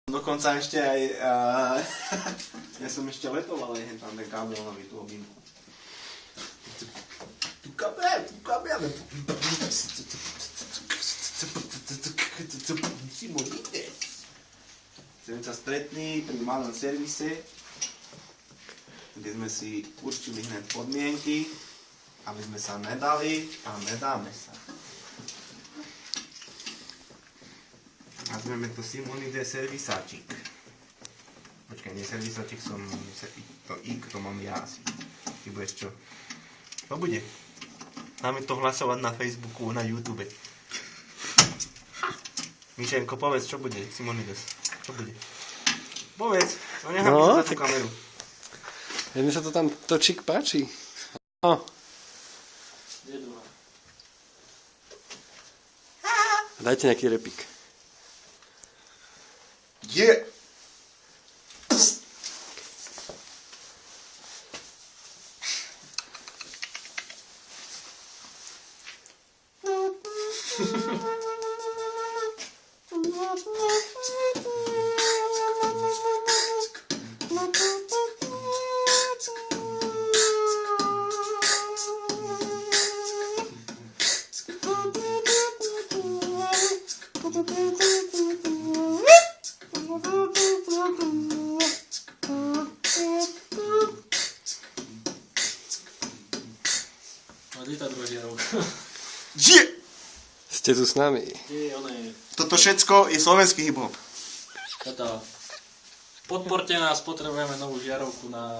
Dokonca ešte aj... ja som ešte letoval aj tam ten kábel nový, tú objímku. Tu kábel. Sme sa stretli pri malom servise, kde sme si určili hneď podmienky, aby sme sa nedali a nedáme sa. Nazveme to Simonide servisáčik. Počkaj, nie servisáčik, to ik, to mám ja asi. Ty budeš čo? To bude. Dáme to hlasovať na Facebooku, na YouTube. Mišenko, povedz, čo bude, Simonides? Čo bude? Povedz, no nechám za tú kameru. Mne sa to tam točík páči. No. Dajte nejaký repík. Yeah! Ste tu s nami. Toto všetko je slovenský hip-hop. Podporte nás, potrebujeme novú žiarovku na